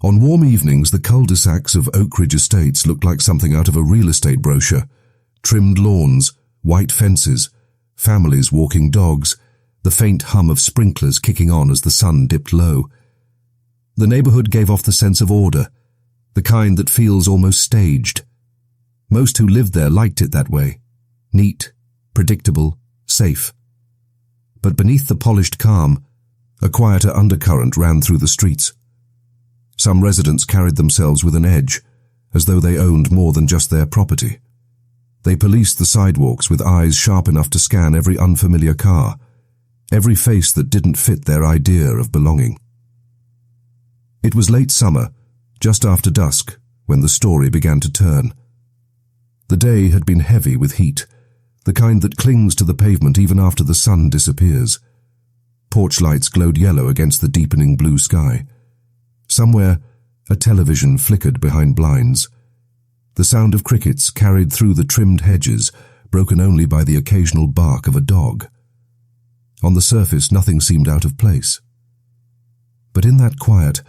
On warm evenings, the cul-de-sacs of Oak Ridge Estates looked like something out of a real estate brochure. Trimmed lawns, white fences, families walking dogs, the faint hum of sprinklers kicking on as the sun dipped low. The neighborhood gave off the sense of order, the kind that feels almost staged. Most who lived there liked it that way. Neat, predictable, safe. But beneath the polished calm, a quieter undercurrent ran through the streets. Some residents carried themselves with an edge, as though they owned more than just their property. They policed the sidewalks with eyes sharp enough to scan every unfamiliar car, every face that didn't fit their idea of belonging. It was late summer, just after dusk, when the story began to turn. The day had been heavy with heat, the kind that clings to the pavement even after the sun disappears. Porch lights glowed yellow against the deepening blue sky. Somewhere, a television flickered behind blinds. The sound of crickets carried through the trimmed hedges, broken only by the occasional bark of a dog. On the surface, nothing seemed out of place. But in that quiet,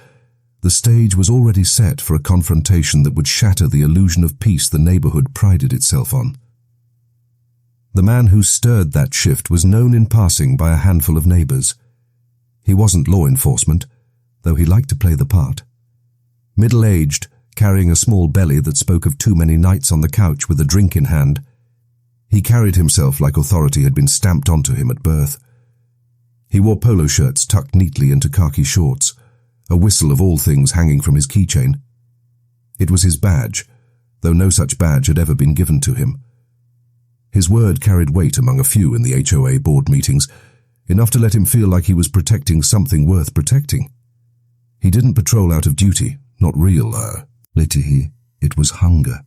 the stage was already set for a confrontation that would shatter the illusion of peace the neighborhood prided itself on. The man who stirred that shift was known in passing by a handful of neighbors. He wasn't law enforcement, though he liked to play the part. Middle-aged, carrying a small belly that spoke of too many nights on the couch with a drink in hand, he carried himself like authority had been stamped onto him at birth. He wore polo shirts tucked neatly into khaki shorts, a whistle of all things hanging from his keychain. It was his badge, though no such badge had ever been given to him. His word carried weight among a few in the HOA board meetings, enough to let him feel like he was protecting something worth protecting. He didn't patrol out of duty, not real, Litihi. It was hunger.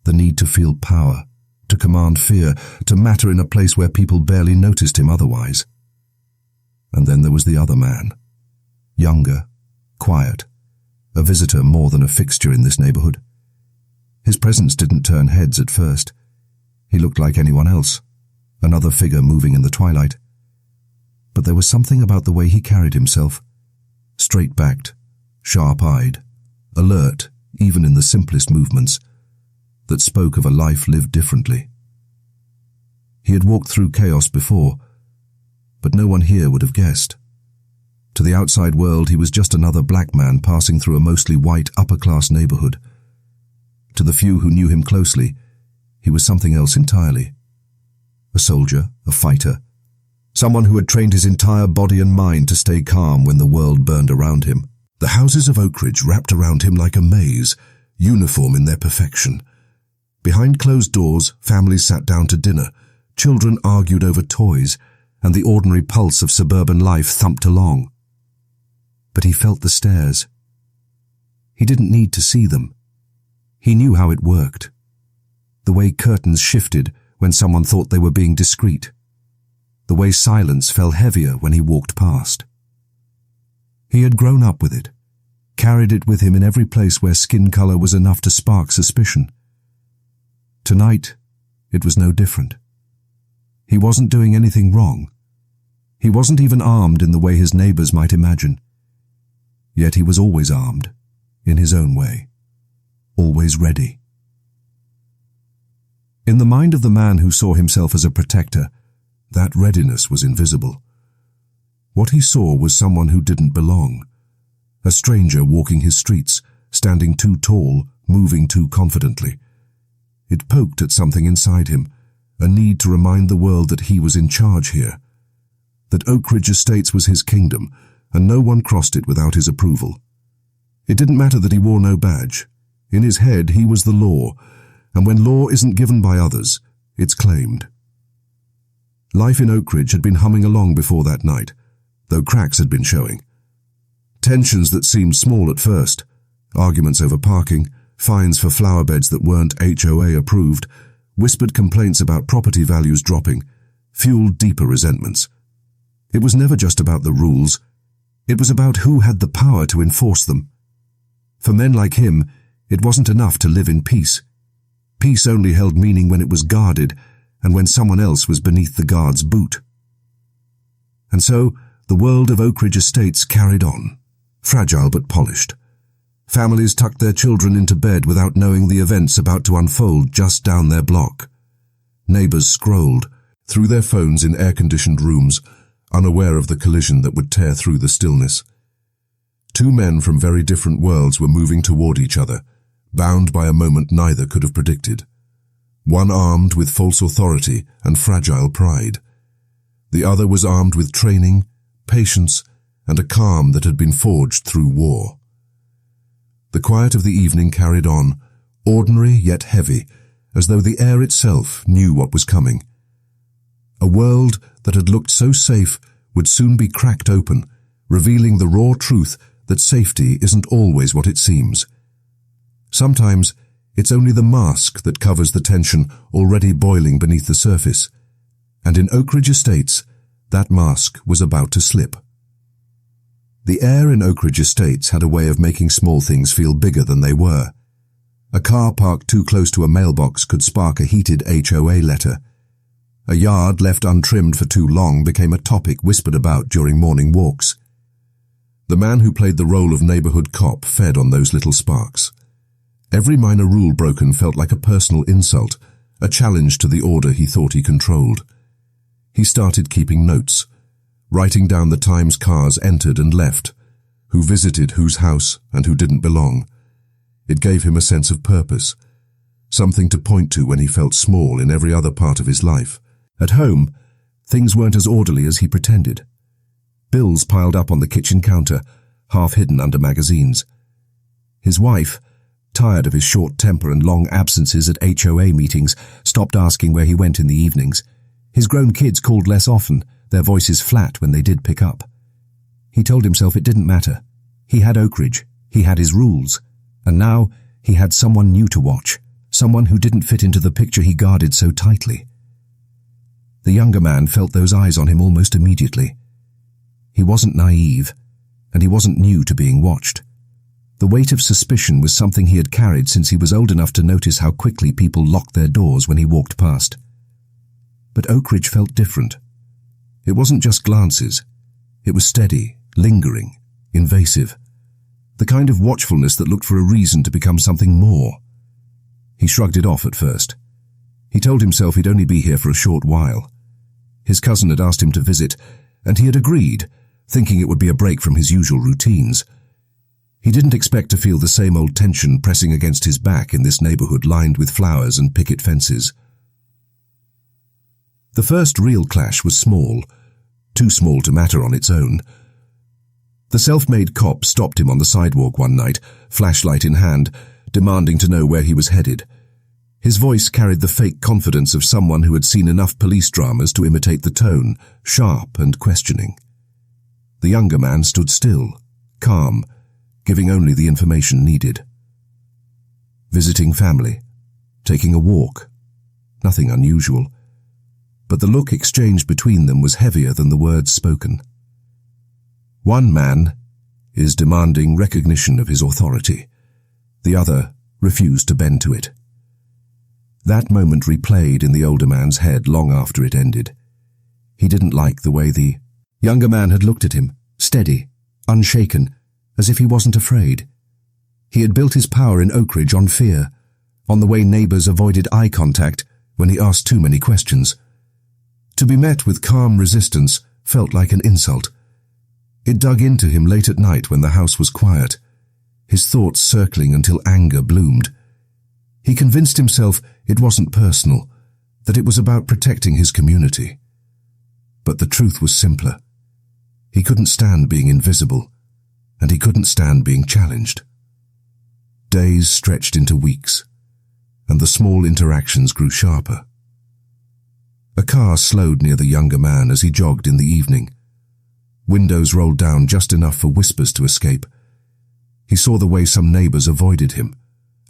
The need to feel power, to command fear, to matter in a place where people barely noticed him otherwise. And then there was the other man. Younger, quiet, a visitor more than a fixture in this neighborhood. His presence didn't turn heads at first. He looked like anyone else, another figure moving in the twilight. But there was something about the way he carried himself, straight-backed, sharp-eyed, alert even in the simplest movements, that spoke of a life lived differently. He had walked through chaos before, but no one here would have guessed. To the outside world, he was just another black man passing through a mostly white upper-class neighborhood. To the few who knew him closely, he was something else entirely. A soldier, a fighter, someone who had trained his entire body and mind to stay calm when the world burned around him. The houses of Oak Ridge wrapped around him like a maze, uniform in their perfection. Behind closed doors, families sat down to dinner, children argued over toys, and the ordinary pulse of suburban life thumped along. But he felt the stares. He didn't need to see them. He knew how it worked. The way curtains shifted when someone thought they were being discreet. The way silence fell heavier when he walked past. He had grown up with it, carried it with him in every place where skin color was enough to spark suspicion. Tonight, it was no different. He wasn't doing anything wrong. He wasn't even armed in the way his neighbors might imagine. Yet he was always armed, in his own way, always ready. In the mind of the man who saw himself as a protector, that readiness was invisible. What he saw was someone who didn't belong, a stranger walking his streets, standing too tall, moving too confidently. It poked at something inside him, a need to remind the world that he was in charge here, that Oak Ridge Estates was his kingdom, and no one crossed it without his approval. It didn't matter that he wore no badge. In his head, he was the law, and when law isn't given by others, it's claimed. Life in Oak Ridge had been humming along before that night, though cracks had been showing. Tensions that seemed small at first, arguments over parking, fines for flower beds that weren't HOA approved, whispered complaints about property values dropping, fueled deeper resentments. It was never just about the rules. It was about who had the power to enforce them. For men like him, it wasn't enough to live in peace. Peace only held meaning when it was guarded and when someone else was beneath the guard's boot. And so, the world of Oak Ridge Estates carried on, fragile but polished. Families tucked their children into bed without knowing the events about to unfold just down their block. Neighbors scrolled through their phones in air-conditioned rooms, unaware of the collision that would tear through the stillness. Two men from very different worlds were moving toward each other, bound by a moment neither could have predicted. One armed with false authority and fragile pride. The other was armed with training, patience, and a calm that had been forged through war. The quiet of the evening carried on, ordinary yet heavy, as though the air itself knew what was coming. A world that had looked so safe would soon be cracked open, revealing the raw truth that safety isn't always what it seems. Sometimes it's only the mask that covers the tension already boiling beneath the surface, and in Oak Ridge Estates, that mask was about to slip. The air in Oak Ridge Estates had a way of making small things feel bigger than they were. A car parked too close to a mailbox could spark a heated HOA letter. A yard left untrimmed for too long became a topic whispered about during morning walks. The man who played the role of neighborhood cop fed on those little sparks. Every minor rule broken felt like a personal insult, a challenge to the order he thought he controlled. He started keeping notes, writing down the times cars entered and left, who visited whose house and who didn't belong. It gave him a sense of purpose, something to point to when he felt small in every other part of his life. At home, things weren't as orderly as he pretended. Bills piled up on the kitchen counter, half hidden under magazines. His wife, tired of his short temper and long absences at HOA meetings, stopped asking where he went in the evenings. His grown kids called less often, their voices flat when they did pick up. He told himself it didn't matter. He had Oak Ridge, he had his rules, and now he had someone new to watch, someone who didn't fit into the picture he guarded so tightly. The younger man felt those eyes on him almost immediately. He wasn't naive, and he wasn't new to being watched. The weight of suspicion was something he had carried since he was old enough to notice how quickly people locked their doors when he walked past. But Oak Ridge felt different. It wasn't just glances. It was steady, lingering, invasive. The kind of watchfulness that looked for a reason to become something more. He shrugged it off at first. He told himself he'd only be here for a short while. His cousin had asked him to visit, and he had agreed, thinking it would be a break from his usual routines. He didn't expect to feel the same old tension pressing against his back in this neighborhood lined with flowers and picket fences. The first real clash was small, too small to matter on its own. The self-made cop stopped him on the sidewalk one night, flashlight in hand, demanding to know where he was headed. His voice carried the fake confidence of someone who had seen enough police dramas to imitate the tone, sharp and questioning. The younger man stood still, calm, giving only the information needed. Visiting family, taking a walk, nothing unusual. But the look exchanged between them was heavier than the words spoken. One man is demanding recognition of his authority. The other refused to bend to it. That moment replayed in the older man's head long after it ended. He didn't like the way the younger man had looked at him, steady, unshaken, as if he wasn't afraid. He had built his power in Oak Ridge on fear, on the way neighbors avoided eye contact when he asked too many questions. To be met with calm resistance felt like an insult. It dug into him late at night when the house was quiet, his thoughts circling until anger bloomed. He convinced himself it wasn't personal, that it was about protecting his community. But the truth was simpler. He couldn't stand being invisible, and he couldn't stand being challenged. Days stretched into weeks, and the small interactions grew sharper. A car slowed near the younger man as he jogged in the evening. Windows rolled down just enough for whispers to escape. He saw the way some neighbors avoided him,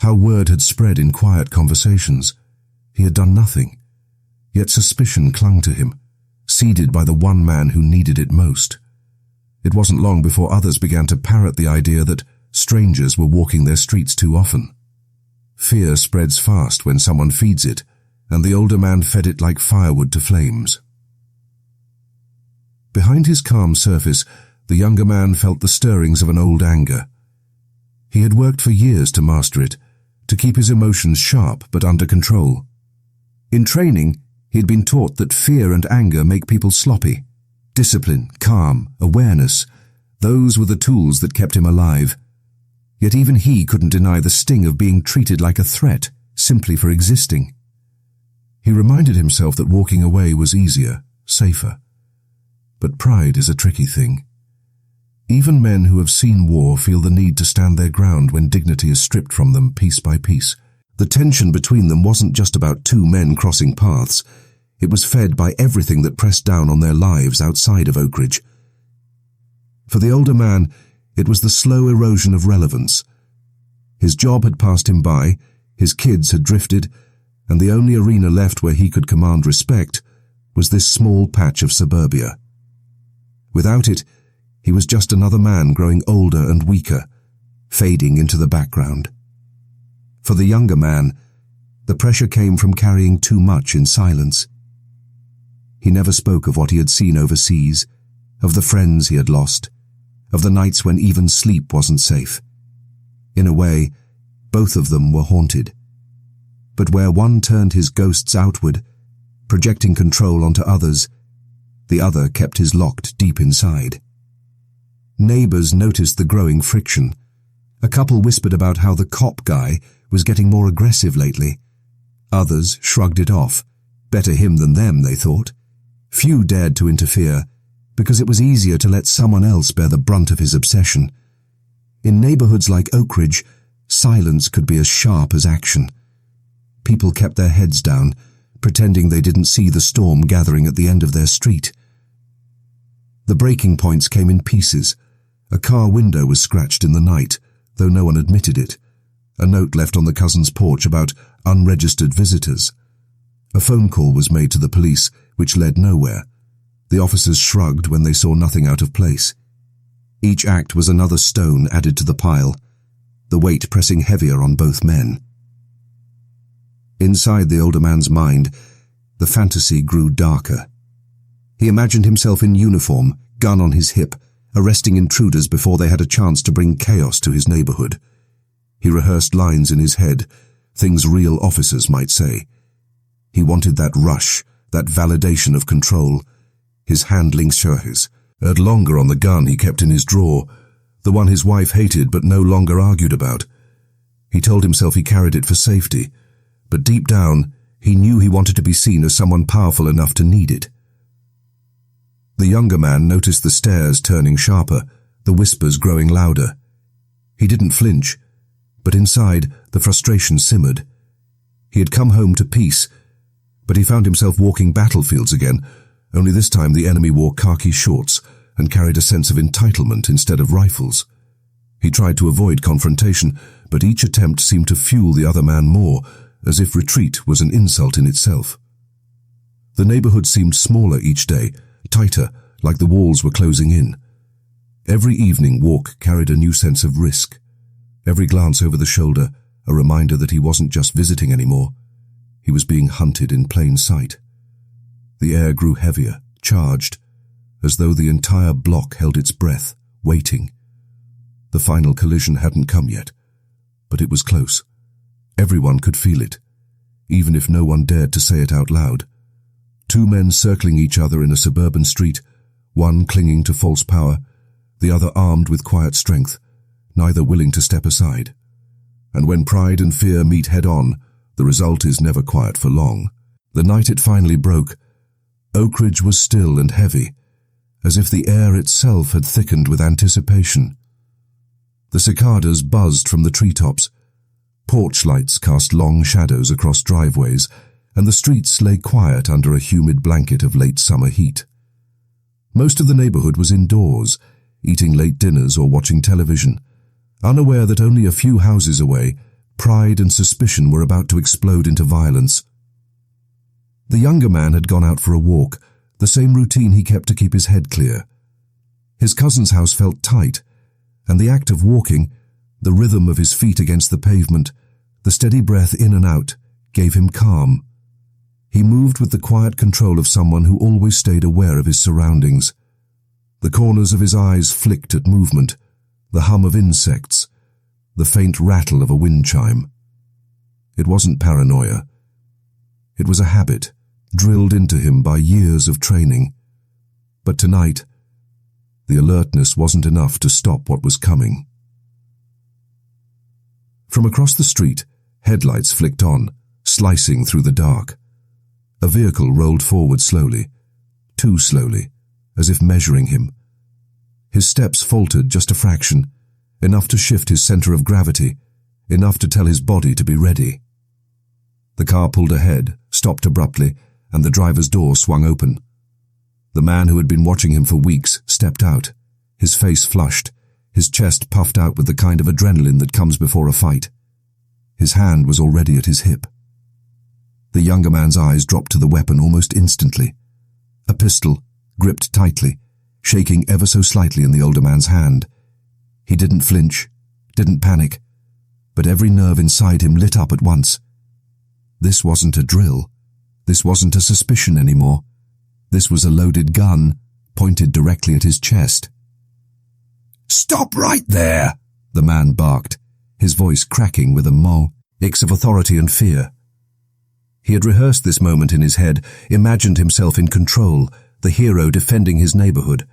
how word had spread in quiet conversations. He had done nothing, yet suspicion clung to him, seeded by the one man who needed it most. It wasn't long before others began to parrot the idea that strangers were walking their streets too often. Fear spreads fast when someone feeds it, and the older man fed it like firewood to flames. Behind his calm surface, the younger man felt the stirrings of an old anger. He had worked for years to master it, to keep his emotions sharp but under control. In training, he had been taught that fear and anger make people sloppy. Discipline, calm, awareness, those were the tools that kept him alive. Yet even he couldn't deny the sting of being treated like a threat, simply for existing. He reminded himself that walking away was easier, safer. But pride is a tricky thing. Even men who have seen war feel the need to stand their ground when dignity is stripped from them piece by piece. The tension between them wasn't just about two men crossing paths. It was fed by everything that pressed down on their lives outside of Oakridge. For the older man, it was the slow erosion of relevance. His job had passed him by, his kids had drifted, and the only arena left where he could command respect was this small patch of suburbia. Without it, he was just another man growing older and weaker, fading into the background. For the younger man, the pressure came from carrying too much in silence. He never spoke of what he had seen overseas, of the friends he had lost, of the nights when even sleep wasn't safe. In a way, both of them were haunted. But where one turned his ghosts outward, projecting control onto others, the other kept his locked deep inside. Neighbors noticed the growing friction. A couple whispered about how the cop guy was getting more aggressive lately. Others shrugged it off. Better him than them, they thought. Few dared to interfere, because it was easier to let someone else bear the brunt of his obsession. In neighborhoods like Oakridge, silence could be as sharp as action. People kept their heads down, pretending they didn't see the storm gathering at the end of their street. The breaking points came in pieces. A car window was scratched in the night, though no one admitted it. A note left on the cousin's porch about unregistered visitors. A phone call was made to the police, which led nowhere. The officers shrugged when they saw nothing out of place. Each act was another stone added to the pile, the weight pressing heavier on both men. Inside the older man's mind, the fantasy grew darker. He imagined himself in uniform, gun on his hip, arresting intruders before they had a chance to bring chaos to his neighborhood. He rehearsed lines in his head, things real officers might say. He wanted that rush, that validation of control. His hand linked hers, longer on the gun he kept in his drawer, the one his wife hated but no longer argued about. He told himself he carried it for safety, but deep down, he knew he wanted to be seen as someone powerful enough to need it. The younger man noticed the stares turning sharper, the whispers growing louder. He didn't flinch, but inside, the frustration simmered. He had come home to peace, but he found himself walking battlefields again, only this time the enemy wore khaki shorts and carried a sense of entitlement instead of rifles. He tried to avoid confrontation, but each attempt seemed to fuel the other man more, as if retreat was an insult in itself. The neighborhood seemed smaller each day, tighter, like the walls were closing in. Every evening walk carried a new sense of risk. Every glance over the shoulder, a reminder that he wasn't just visiting anymore. He was being hunted in plain sight. The air grew heavier, charged, as though the entire block held its breath, waiting. The final collision hadn't come yet, but it was close. Everyone could feel it, even if no one dared to say it out loud. Two men circling each other in a suburban street, one clinging to false power, the other armed with quiet strength, neither willing to step aside. And when pride and fear meet head-on, the result is never quiet for long. The night it finally broke, Oakridge was still and heavy, as if the air itself had thickened with anticipation. The cicadas buzzed from the treetops. Porch lights cast long shadows across driveways, and the streets lay quiet under a humid blanket of late summer heat. Most of the neighborhood was indoors, eating late dinners or watching television, unaware that only a few houses away, pride and suspicion were about to explode into violence. The younger man had gone out for a walk, the same routine he kept to keep his head clear. His cousin's house felt tight, and the act of walking, the rhythm of his feet against the pavement, the steady breath in and out, gave him calm. He moved with the quiet control of someone who always stayed aware of his surroundings. The corners of his eyes flicked at movement, the hum of insects, the faint rattle of a wind chime. It wasn't paranoia. It was a habit, drilled into him by years of training. But tonight, the alertness wasn't enough to stop what was coming. From across the street, headlights flicked on, slicing through the dark. A vehicle rolled forward slowly, too slowly, as if measuring him. His steps faltered just a fraction, enough to shift his center of gravity, enough to tell his body to be ready. The car pulled ahead, stopped abruptly, and the driver's door swung open. The man who had been watching him for weeks stepped out, his face flushed, his chest puffed out with the kind of adrenaline that comes before a fight. His hand was already at his hip. The younger man's eyes dropped to the weapon almost instantly. A pistol, gripped tightly, shaking ever so slightly in the older man's hand. He didn't flinch, didn't panic, but every nerve inside him lit up at once. This wasn't a drill. This wasn't a suspicion anymore. This was a loaded gun, pointed directly at his chest. "Stop right there!" the man barked, his voice cracking with a mix of authority and fear. He had rehearsed this moment in his head, imagined himself in control, the hero defending his neighborhood.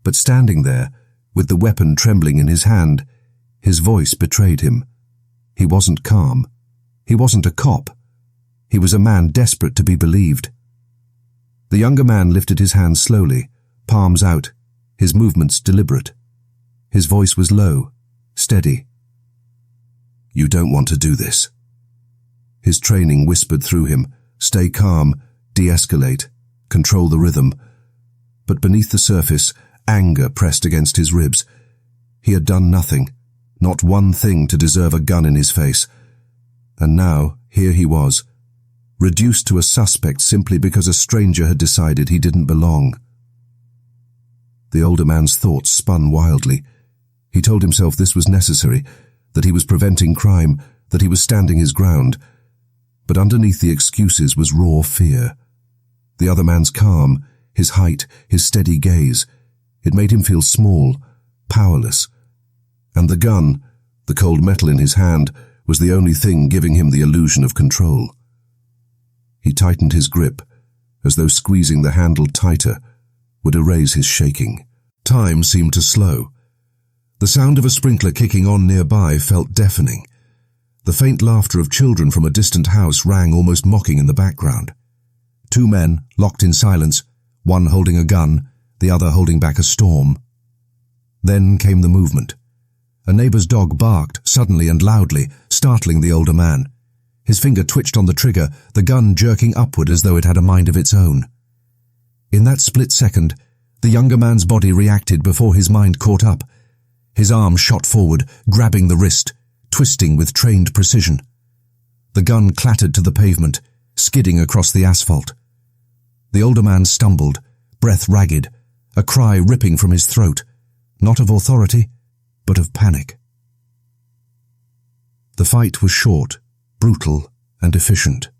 But standing there, with the weapon trembling in his hand, his voice betrayed him. He wasn't calm. He wasn't a cop. He was a man desperate to be believed. The younger man lifted his hands slowly, palms out, his movements deliberate. His voice was low, steady. "You don't want to do this." His training whispered through him, stay calm, de-escalate, control the rhythm. But beneath the surface, anger pressed against his ribs. He had done nothing, not one thing to deserve a gun in his face. And now, here he was, reduced to a suspect simply because a stranger had decided he didn't belong. The older man's thoughts spun wildly. He told himself this was necessary, that he was preventing crime, that he was standing his ground. But underneath the excuses was raw fear. The other man's calm, his height, his steady gaze, it made him feel small, powerless. And the gun, the cold metal in his hand, was the only thing giving him the illusion of control. He tightened his grip, as though squeezing the handle tighter would erase his shaking. Time seemed to slow. The sound of a sprinkler kicking on nearby felt deafening. The faint laughter of children from a distant house rang almost mocking in the background. Two men, locked in silence, one holding a gun, the other holding back a storm. Then came the movement. A neighbor's dog barked suddenly and loudly, startling the older man. His finger twitched on the trigger, the gun jerking upward as though it had a mind of its own. In that split second, the younger man's body reacted before his mind caught up. His arm shot forward, grabbing the wrist, twisting with trained precision. The gun clattered to the pavement, skidding across the asphalt. The older man stumbled, breath ragged, a cry ripping from his throat, not of authority, but of panic. The fight was short, brutal, and efficient.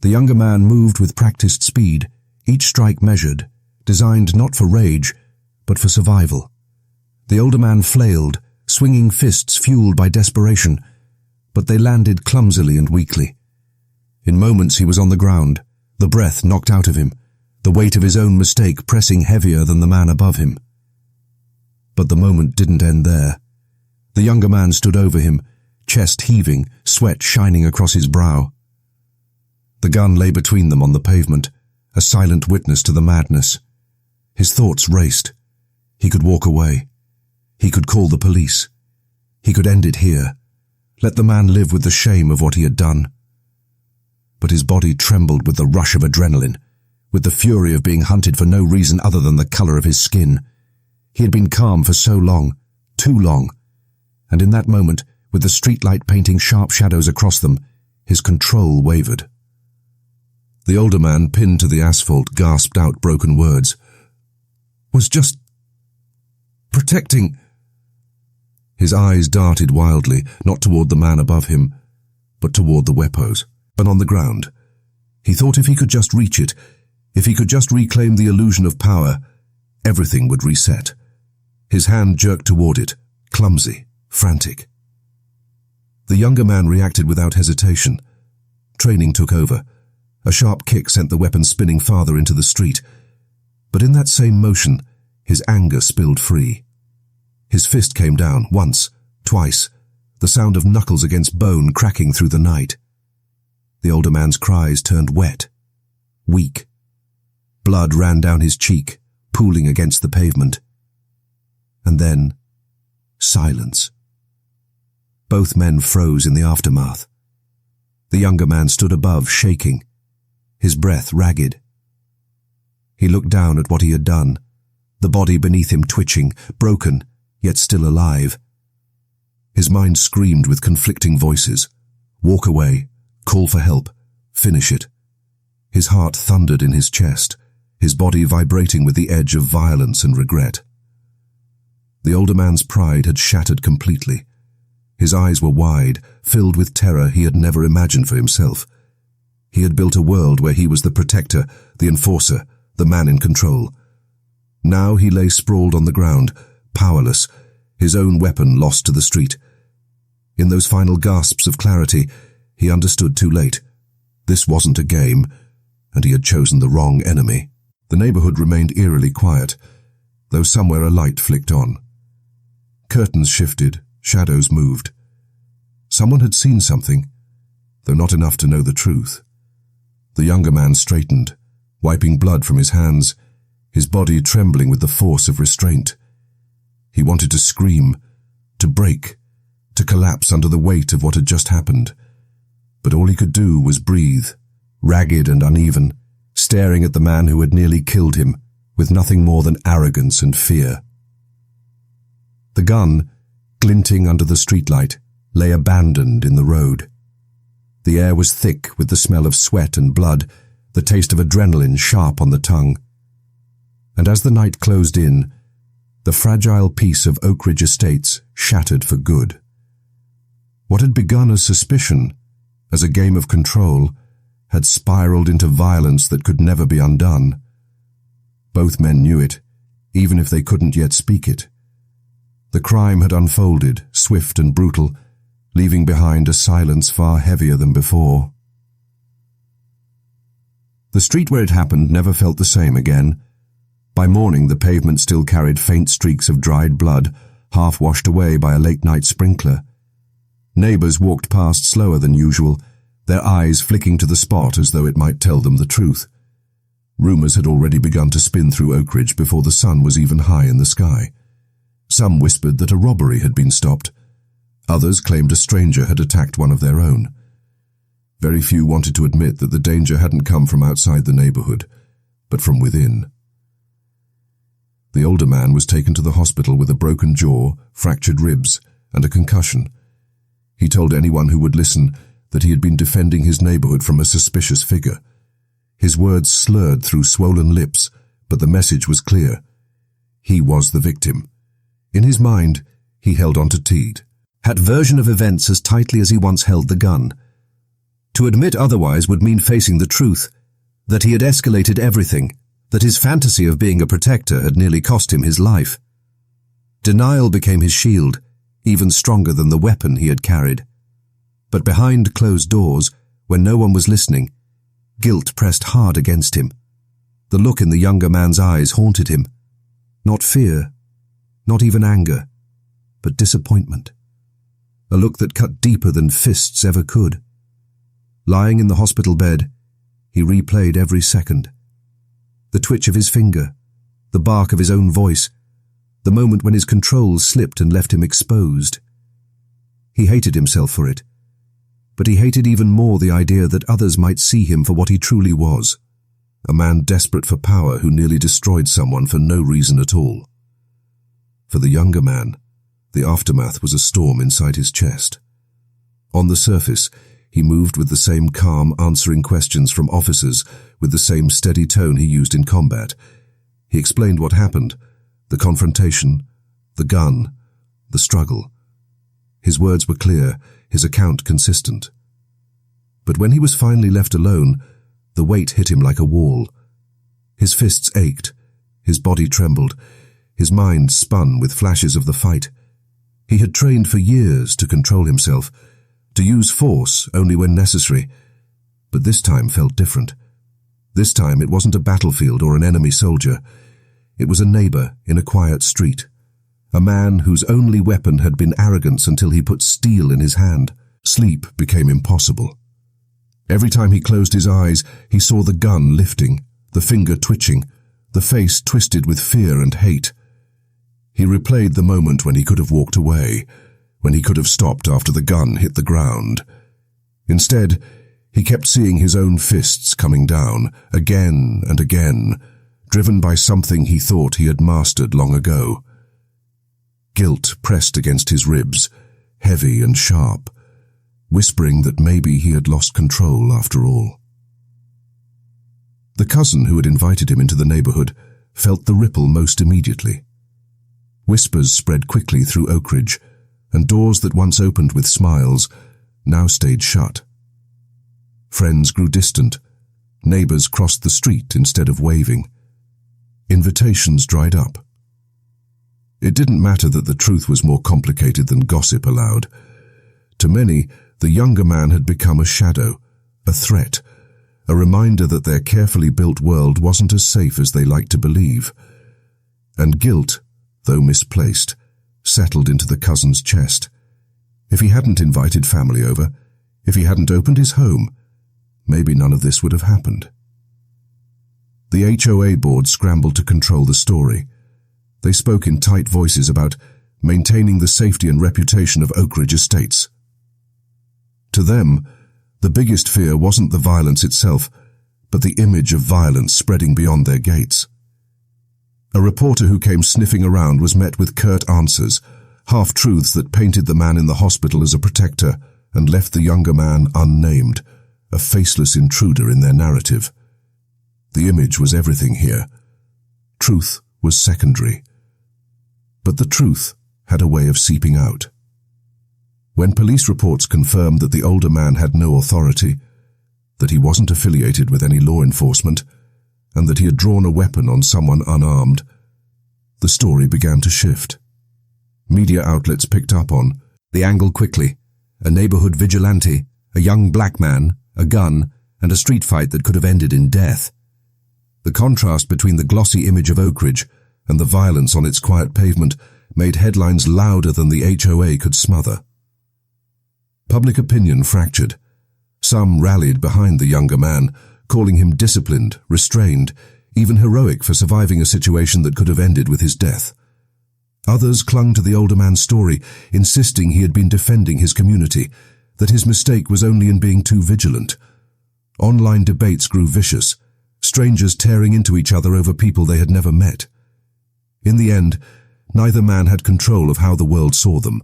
The younger man moved with practiced speed, each strike measured, designed not for rage, but for survival. The older man flailed, swinging fists fueled by desperation, but they landed clumsily and weakly. In moments he was on the ground, the breath knocked out of him, the weight of his own mistake pressing heavier than the man above him. But the moment didn't end there. The younger man stood over him, chest heaving, sweat shining across his brow. The gun lay between them on the pavement, a silent witness to the madness. His thoughts raced. He could walk away. He could call the police. He could end it here. Let the man live with the shame of what he had done. But his body trembled with the rush of adrenaline, with the fury of being hunted for no reason other than the color of his skin. He had been calm for so long, too long, and in that moment, with the streetlight painting sharp shadows across them, his control wavered. The older man, pinned to the asphalt, gasped out broken words. "Was just protecting." His eyes darted wildly, not toward the man above him, but toward the weapos, and on the ground. He thought if he could just reach it, if he could just reclaim the illusion of power, everything would reset. His hand jerked toward it, clumsy, frantic. The younger man reacted without hesitation. Training took over. A sharp kick sent the weapon spinning farther into the street. But in that same motion, his anger spilled free. His fist came down once, twice, the sound of knuckles against bone cracking through the night. The older man's cries turned wet, weak. Blood ran down his cheek, pooling against the pavement. And then, silence. Both men froze in the aftermath. The younger man stood above, shaking, his breath ragged. He looked down at what he had done, the body beneath him twitching, broken, yet still alive. His mind screamed with conflicting voices. Walk away, call for help, finish it. His heart thundered in his chest, his body vibrating with the edge of violence and regret. The older man's pride had shattered completely. His eyes were wide, filled with terror he had never imagined for himself. He had built a world where he was the protector, the enforcer, the man in control. Now he lay sprawled on the ground, powerless, his own weapon lost to the street. In those final gasps of clarity, he understood too late. This wasn't a game, and he had chosen the wrong enemy. The neighborhood remained eerily quiet, though somewhere a light flicked on. Curtains shifted, shadows moved. Someone had seen something, though not enough to know the truth. The younger man straightened, wiping blood from his hands, his body trembling with the force of restraint. He wanted to scream, to break, to collapse under the weight of what had just happened. But all he could do was breathe, ragged and uneven, staring at the man who had nearly killed him, with nothing more than arrogance and fear. The gun, glinting under the streetlight, lay abandoned in the road. The air was thick with the smell of sweat and blood, the taste of adrenaline sharp on the tongue. And as the night closed in, the fragile peace of Oak Ridge Estates shattered for good. What had begun as suspicion, as a game of control, had spiraled into violence that could never be undone. Both men knew it, even if they couldn't yet speak it. The crime had unfolded, swift and brutal, leaving behind a silence far heavier than before. The street where it happened never felt the same again. By morning, the pavement still carried faint streaks of dried blood, half washed away by a late-night sprinkler. Neighbors walked past slower than usual, their eyes flicking to the spot as though it might tell them the truth. Rumors had already begun to spin through Oak Ridge before the sun was even high in the sky. Some whispered that a robbery had been stopped. Others claimed a stranger had attacked one of their own. Very few wanted to admit that the danger hadn't come from outside the neighborhood, but from within. The older man was taken to the hospital with a broken jaw, fractured ribs, and a concussion. He told anyone who would listen that he had been defending his neighborhood from a suspicious figure. His words slurred through swollen lips, but the message was clear. He was the victim. In his mind, he held on to Teed, had version of events as tightly as he once held the gun. To admit otherwise would mean facing the truth, that he had escalated everything, that his fantasy of being a protector had nearly cost him his life. Denial became his shield, even stronger than the weapon he had carried. But behind closed doors, when no one was listening, guilt pressed hard against him. The look in the younger man's eyes haunted him. Not fear, not even anger, but disappointment. A look that cut deeper than fists ever could. Lying in the hospital bed, he replayed every second. The twitch of his finger, the bark of his own voice, the moment when his control slipped and left him exposed. He hated himself for it, but he hated even more the idea that others might see him for what he truly was, a man desperate for power who nearly destroyed someone for no reason at all. For the younger man, the aftermath was a storm inside his chest. On the surface, he moved with the same calm, answering questions from officers with the same steady tone he used in combat. He explained what happened, the confrontation, the gun, the struggle. His words were clear, his account consistent. But when he was finally left alone, the weight hit him like a wall. His fists ached, his body trembled, his mind spun with flashes of the fight. He had trained for years to control himself, to use force only when necessary, but this time felt different. This time it wasn't a battlefield or an enemy soldier. It was a neighbor in a quiet street, a man whose only weapon had been arrogance until he put steel in his hand. Sleep became impossible. Every time he closed his eyes, he saw the gun lifting, the finger twitching, the face twisted with fear and hate. He replayed the moment when he could have walked away, when he could have stopped after the gun hit the ground. Instead, he kept seeing his own fists coming down, again and again, driven by something he thought he had mastered long ago. Guilt pressed against his ribs, heavy and sharp, whispering that maybe he had lost control after all. The cousin who had invited him into the neighborhood felt the ripple most immediately. Whispers spread quickly through Oakridge, and doors that once opened with smiles now stayed shut. Friends grew distant. Neighbors crossed the street instead of waving. Invitations dried up. It didn't matter that the truth was more complicated than gossip allowed. To many, the younger man had become a shadow, a threat, a reminder that their carefully built world wasn't as safe as they liked to believe. And guilt, though misplaced, settled into the cousin's chest. If he hadn't invited family over, if he hadn't opened his home, maybe none of this would have happened. The HOA board scrambled to control the story. They spoke in tight voices about maintaining the safety and reputation of Oakridge Estates. To them, the biggest fear wasn't the violence itself, but the image of violence spreading beyond their gates. A reporter who came sniffing around was met with curt answers, half-truths that painted the man in the hospital as a protector and left the younger man unnamed, a faceless intruder in their narrative. The image was everything here. Truth was secondary. But the truth had a way of seeping out. When police reports confirmed that the older man had no authority, that he wasn't affiliated with any law enforcement, and that he had drawn a weapon on someone unarmed, the story began to shift. Media outlets picked up on the angle quickly: a neighborhood vigilante, a young black man, a gun, and a street fight that could have ended in death. The contrast between the glossy image of Oakridge and the violence on its quiet pavement made headlines louder than the HOA could smother. Public opinion fractured. Some rallied behind the younger man, calling him disciplined, restrained, even heroic for surviving a situation that could have ended with his death. Others clung to the older man's story, insisting he had been defending his community, that his mistake was only in being too vigilant. Online debates grew vicious, strangers tearing into each other over people they had never met. In the end, neither man had control of how the world saw them.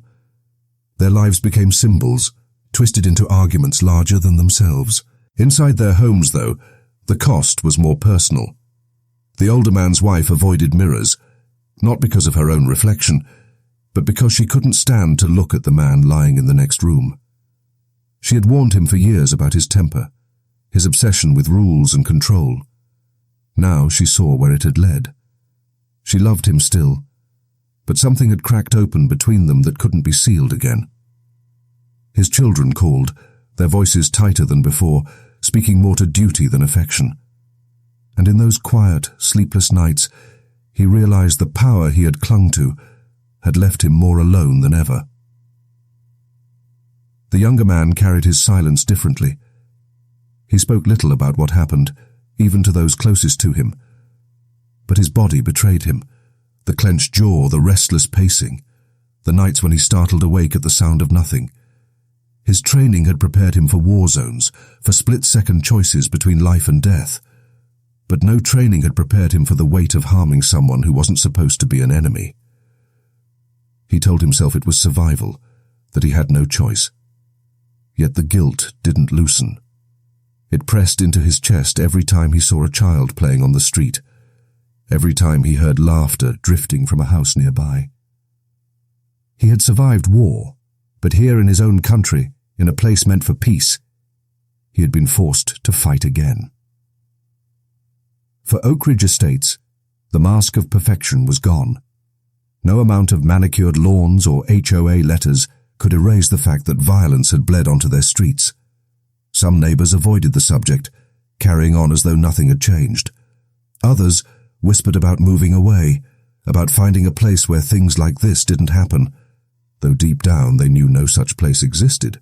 Their lives became symbols, twisted into arguments larger than themselves. Inside their homes, though, the cost was more personal. The older man's wife avoided mirrors, not because of her own reflection, but because she couldn't stand to look at the man lying in the next room. She had warned him for years about his temper, his obsession with rules and control. Now she saw where it had led. She loved him still, but something had cracked open between them that couldn't be sealed again. His children called, their voices tighter than before, speaking more to duty than affection. And in those quiet, sleepless nights, he realized the power he had clung to had left him more alone than ever. The younger man carried his silence differently. He spoke little about what happened, even to those closest to him. But his body betrayed him, the clenched jaw, the restless pacing, the nights when he startled awake at the sound of nothing. His training had prepared him for war zones, for split-second choices between life and death. But no training had prepared him for the weight of harming someone who wasn't supposed to be an enemy. He told himself it was survival, that he had no choice. Yet the guilt didn't loosen. It pressed into his chest every time he saw a child playing on the street, every time he heard laughter drifting from a house nearby. He had survived war, but here in his own country, in a place meant for peace, he had been forced to fight again. For Oakridge Estates, the mask of perfection was gone. No amount of manicured lawns or HOA letters could erase the fact that violence had bled onto their streets. Some neighbors avoided the subject, carrying on as though nothing had changed. Others whispered about moving away, about finding a place where things like this didn't happen, though deep down they knew no such place existed.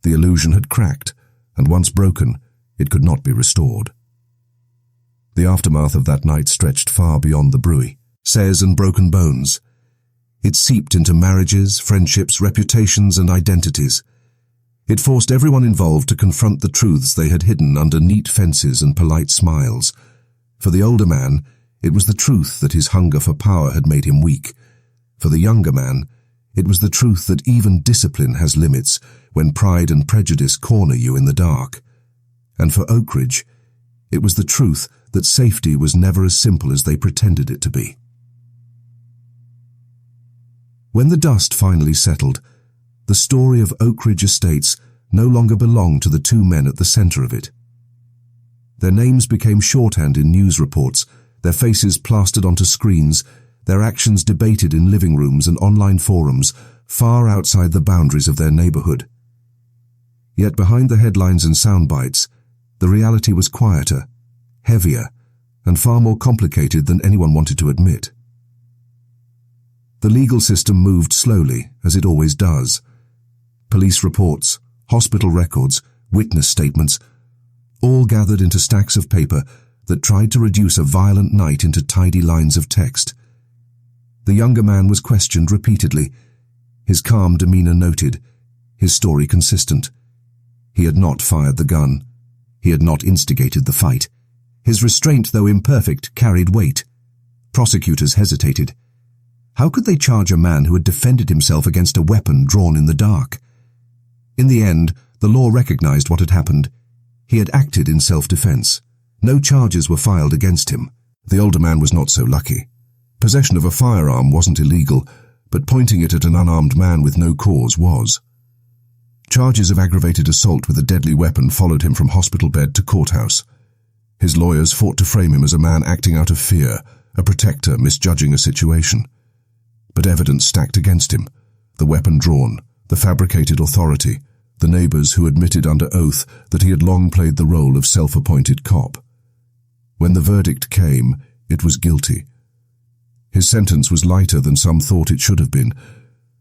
The illusion had cracked, and once broken, it could not be restored. The aftermath of that night stretched far beyond the bruises and broken bones. It seeped into marriages, friendships, reputations, and identities. It forced everyone involved to confront the truths they had hidden under neat fences and polite smiles. For the older man, it was the truth that his hunger for power had made him weak. For the younger man, it was the truth that even discipline has limits when pride and prejudice corner you in the dark. And for Oakridge, it was the truth that safety was never as simple as they pretended it to be. When the dust finally settled, the story of Oakridge Estates no longer belonged to the two men at the center of it. Their names became shorthand in news reports, their faces plastered onto screens, their actions debated in living rooms and online forums far outside the boundaries of their neighborhood. Yet behind the headlines and sound bites, the reality was quieter, heavier, and far more complicated than anyone wanted to admit. The legal system moved slowly, as it always does. Police reports, hospital records, witness statements, all gathered into stacks of paper that tried to reduce a violent night into tidy lines of text. The younger man was questioned repeatedly, his calm demeanor noted, his story consistent. He had not fired the gun. He had not instigated the fight. His restraint, though imperfect, carried weight. Prosecutors hesitated. How could they charge a man who had defended himself against a weapon drawn in the dark? In the end, the law recognized what had happened. He had acted in self-defense. No charges were filed against him. The older man was not so lucky. Possession of a firearm wasn't illegal, but pointing it at an unarmed man with no cause was. Charges of aggravated assault with a deadly weapon followed him from hospital bed to courthouse. His lawyers fought to frame him as a man acting out of fear, a protector misjudging a situation. But evidence stacked against him, the weapon drawn, the fabricated authority, the neighbors who admitted under oath that he had long played the role of self-appointed cop. When the verdict came, it was guilty. His sentence was lighter than some thought it should have been,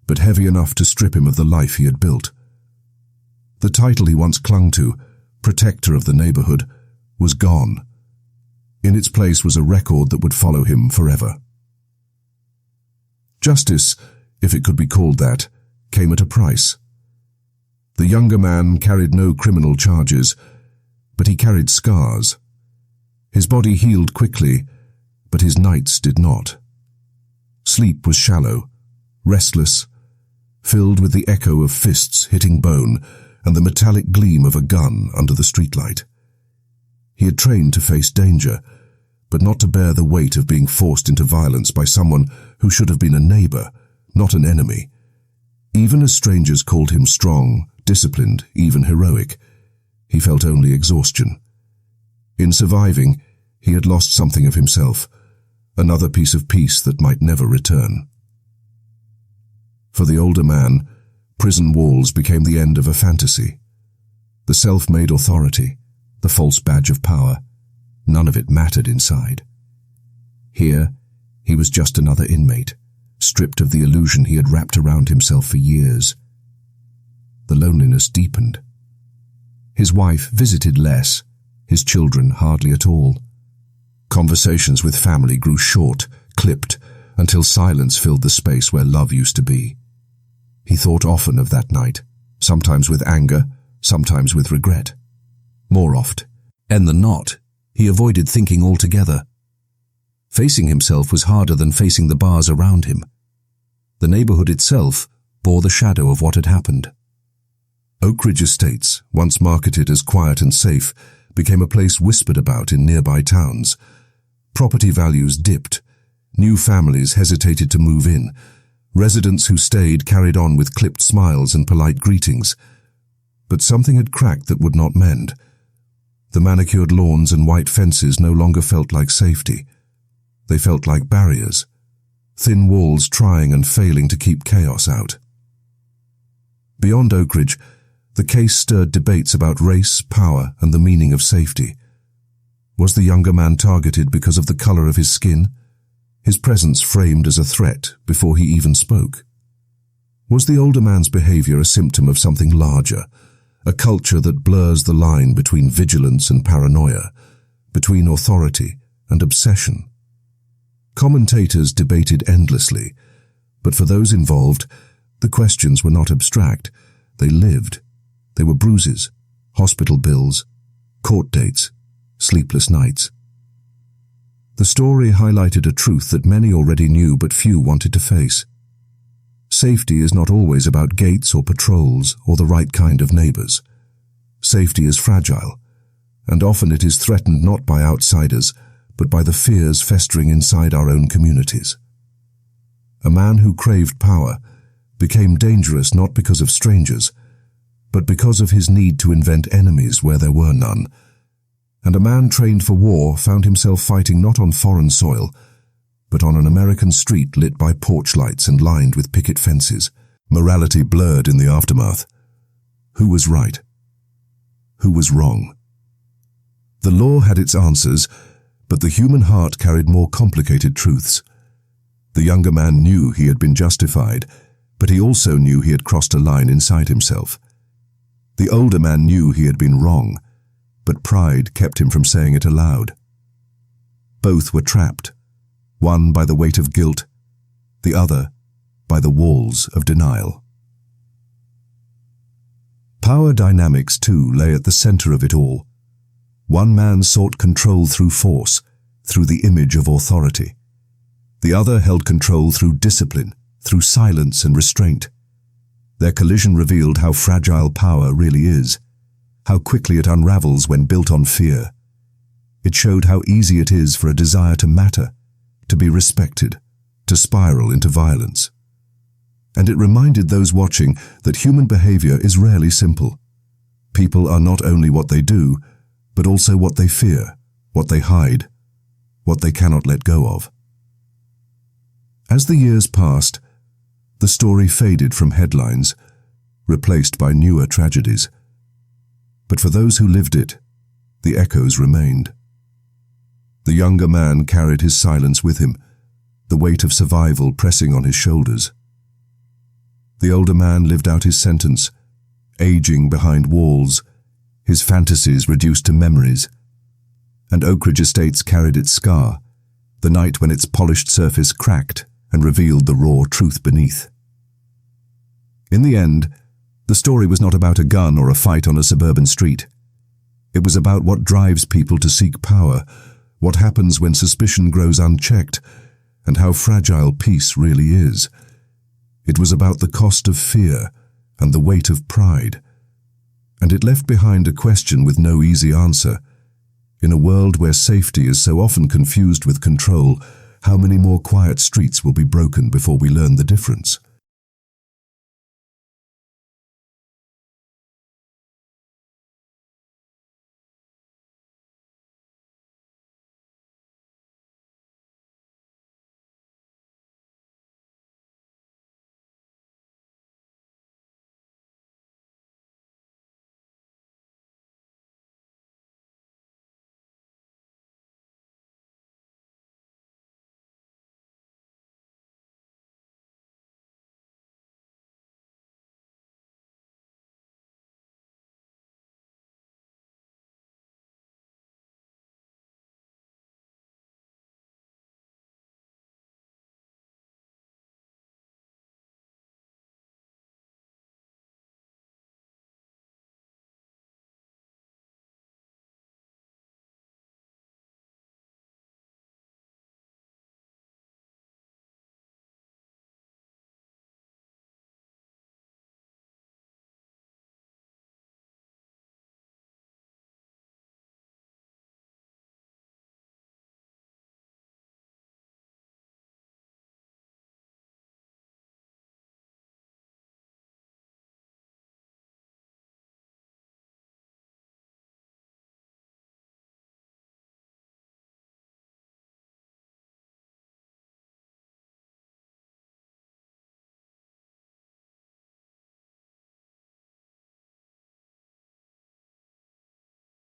but heavy enough to strip him of the life he had built. The title he once clung to, protector of the neighborhood, was gone. In its place was a record that would follow him forever. Justice, if it could be called that, came at a price. The younger man carried no criminal charges, but he carried scars. His body healed quickly, but his nights did not. Sleep was shallow, restless, filled with the echo of fists hitting bone and the metallic gleam of a gun under the streetlight. He had trained to face danger, but not to bear the weight of being forced into violence by someone who should have been a neighbor, not an enemy. Even as strangers called him strong, disciplined, even heroic, he felt only exhaustion. In surviving, he had lost something of himself, another piece of peace that might never return. For the older man, prison walls became the end of a fantasy. The self-made authority, the false badge of power, none of it mattered inside. Here, he was just another inmate, stripped of the illusion he had wrapped around himself for years. The loneliness deepened. His wife visited less, his children hardly at all. Conversations with family grew short, clipped, until silence filled the space where love used to be. He thought often of that night, sometimes with anger, sometimes with regret. More often than not, he avoided thinking altogether. Facing himself was harder than facing the bars around him. The neighborhood itself bore the shadow of what had happened. Oakridge Estates, once marketed as quiet and safe, became a place whispered about in nearby towns. Property values dipped. New families hesitated to move in. Residents who stayed carried on with clipped smiles and polite greetings. But something had cracked that would not mend. The manicured lawns and white fences no longer felt like safety. They felt like barriers. thin walls trying and failing to keep chaos out. Beyond Oak Ridge, the case stirred debates about race, power, and the meaning of safety. Was the younger man targeted because of the color of his skin? His presence framed as a threat before he even spoke? Was the older man's behavior a symptom of something larger, a culture that blurs the line between vigilance and paranoia, between authority and obsession? Commentators debated endlessly, but for those involved, the questions were not abstract. They lived. They were bruises, hospital bills, court dates, sleepless nights. The story highlighted a truth that many already knew but few wanted to face. Safety is not always about gates or patrols or the right kind of neighbors. Safety is fragile, and often it is threatened not by outsiders, but by the fears festering inside our own communities. A man who craved power became dangerous not because of strangers, but because of his need to invent enemies where there were none. And a man trained for war found himself fighting not on foreign soil, but on an American street lit by porch lights and lined with picket fences. Morality blurred in the aftermath. Who was right? Who was wrong? The law had its answers, but the human heart carried more complicated truths. The younger man knew he had been justified, but he also knew he had crossed a line inside himself. The older man knew he had been wrong, but pride kept him from saying it aloud. Both were trapped, one by the weight of guilt, the other by the walls of denial. Power dynamics, too, lay at the center of it all. One man sought control through force, through the image of authority. The other held control through discipline, through silence and restraint. Their collision revealed how fragile power really is, how quickly it unravels when built on fear. It showed how easy it is for a desire to matter, to be respected, to spiral into violence. And it reminded those watching that human behavior is rarely simple. People are not only what they do, but also what they fear, what they hide, what they cannot let go of. As the years passed, the story faded from headlines, replaced by newer tragedies. But for those who lived it, the echoes remained. The younger man carried his silence with him, the weight of survival pressing on his shoulders. The older man lived out his sentence, aging behind walls, his fantasies reduced to memories. And Oak Ridge Estates carried its scar, the night when its polished surface cracked and revealed the raw truth beneath. In the end, the story was not about a gun or a fight on a suburban street. It was about what drives people to seek power, what happens when suspicion grows unchecked, and how fragile peace really is. It was about the cost of fear and the weight of pride. And it left behind a question with no easy answer. In a world where safety is so often confused with control, how many more quiet streets will be broken before we learn the difference?